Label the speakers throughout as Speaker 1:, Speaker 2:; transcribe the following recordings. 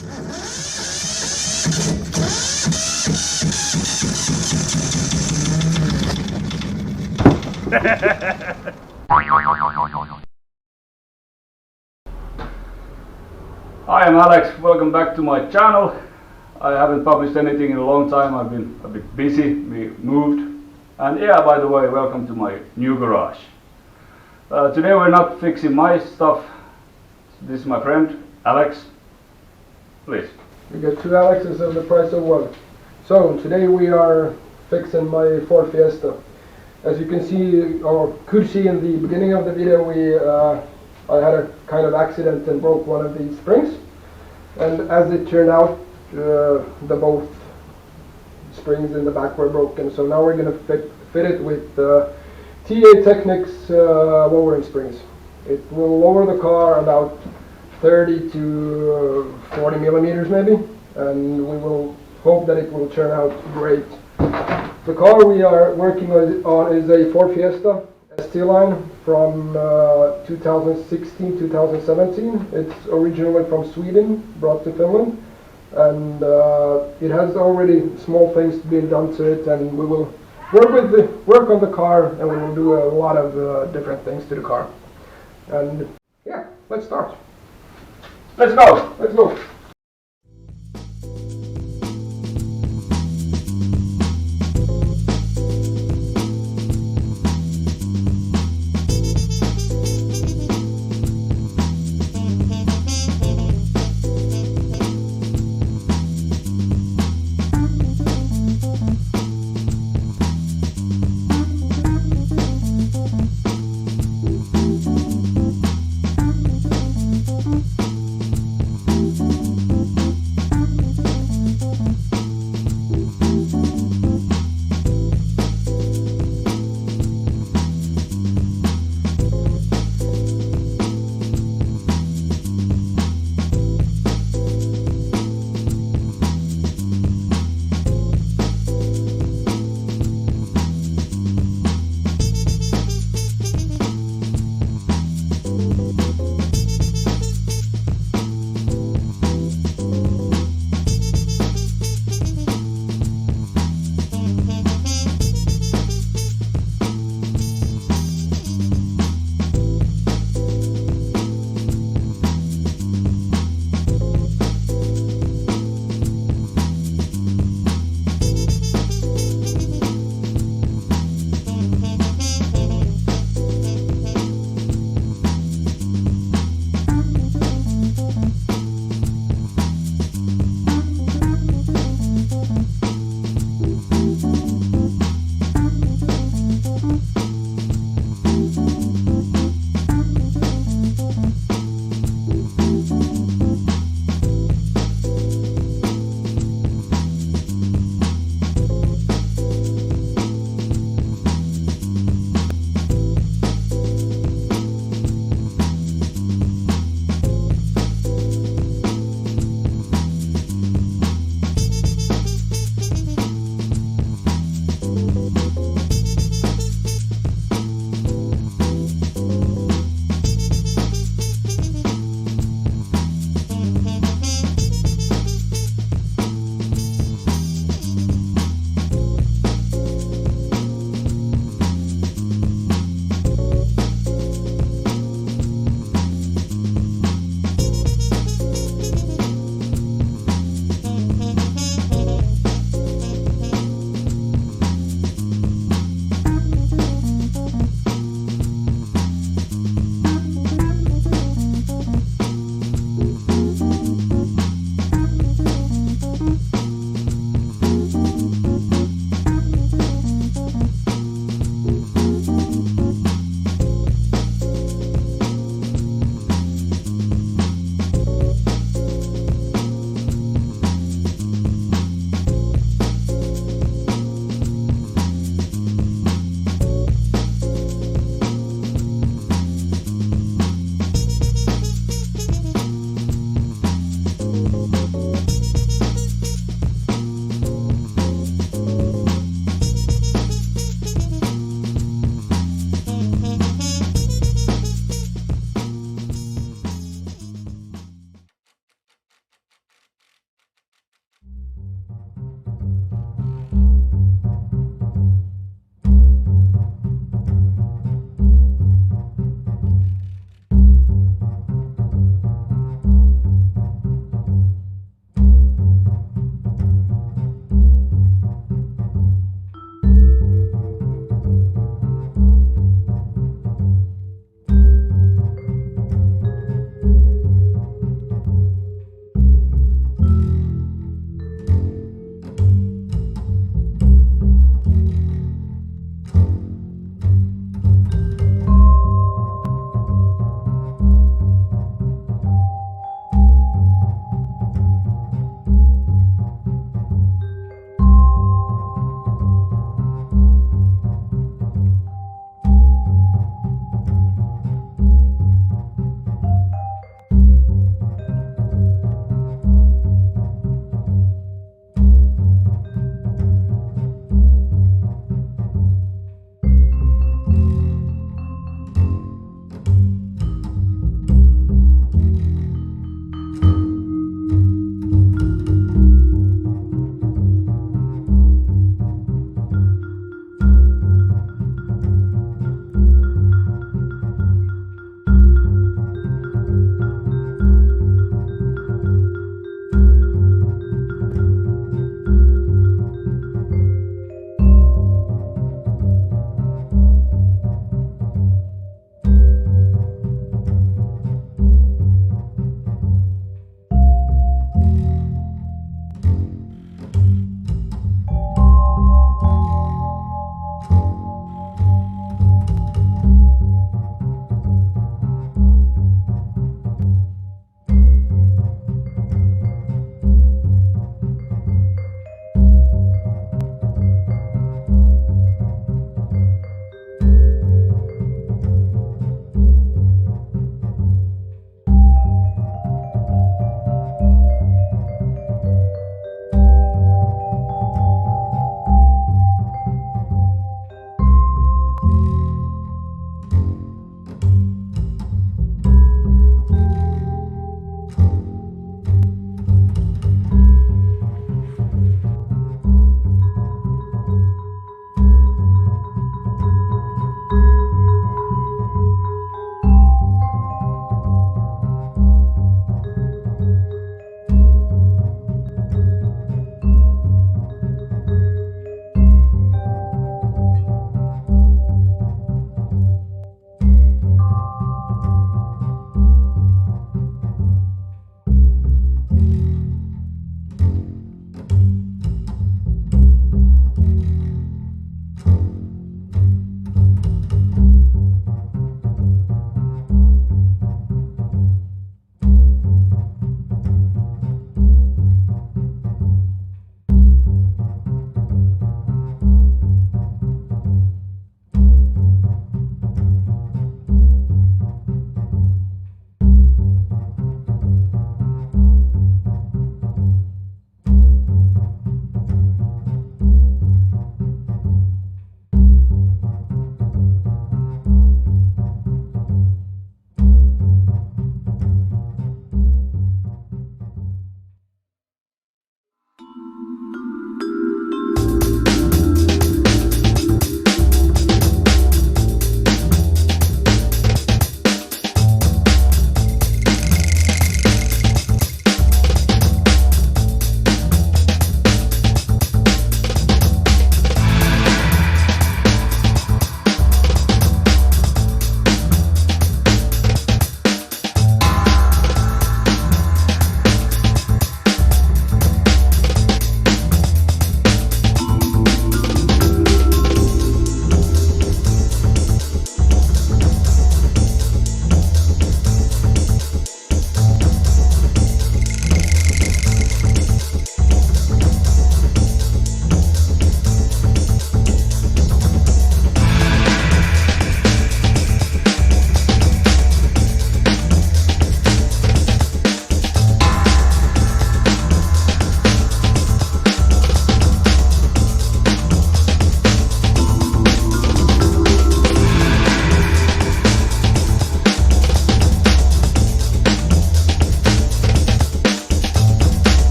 Speaker 1: Hi, I'm Alex. Welcome back to my channel. I haven't published anything in a long time. I've been a bit busy. We moved. And yeah, by the way, welcome to my new garage. Today we're not fixing my stuff. This is my friend, Alex. Please.
Speaker 2: We got two Alexes of the price of one. So today we are fixing my Ford Fiesta. As you can see, or could see in the beginning of the video, I had a kind of accident and broke one of these springs. And as it turned out, both springs in the back were broken. So now we're going to fit it with TA Technics lowering springs. It will lower the car about 30 to 40 millimeters maybe, and we will hope that it will turn out great. The car we are working on is a Ford Fiesta ST line from 2016-2017. It's originally from Sweden, brought to Finland, and it has already small things being done to it, and we will work on the car, and we will do a lot of different things to the car. And yeah, let's start.
Speaker 1: Let's go!
Speaker 2: Let's go!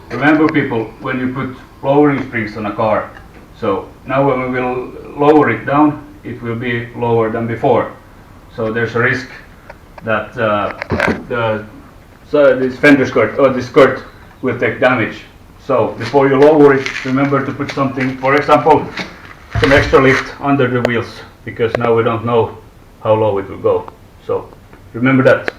Speaker 1: remember people, when you put lowering springs on a car, so now when we will lower it down, it will be lower than before. So there's a risk that this fender skirt or this skirt will take damage. So before you lower it, remember to put something, for example, some extra lift under the wheels, because now we don't know how low it will go. So remember that.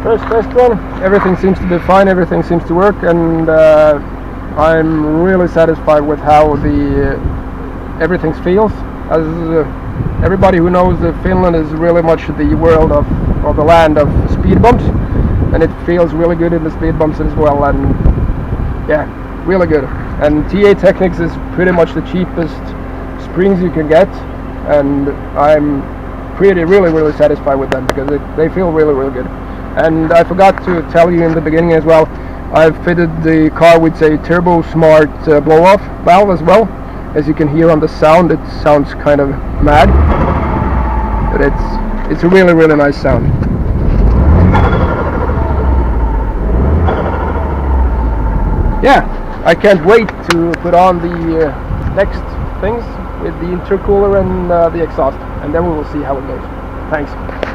Speaker 2: First test run, everything seems to be fine, everything seems to work, and I'm really satisfied with how everything feels. As everybody who knows Finland is really much the world of the land of speed bumps, and it feels really good in the speed bumps as well, and yeah, really good. And TA Technics is pretty much the cheapest springs you can get, and I'm really satisfied with them because they feel really good. And I forgot to tell you in the beginning as well, I've fitted the car with a Turbo Smart blow-off valve as well. As you can hear on the sound, it sounds kind of mad, but it's a really nice sound. Yeah, I can't wait to put on the next things with the intercooler and the exhaust, and then we will see how it goes. Thanks.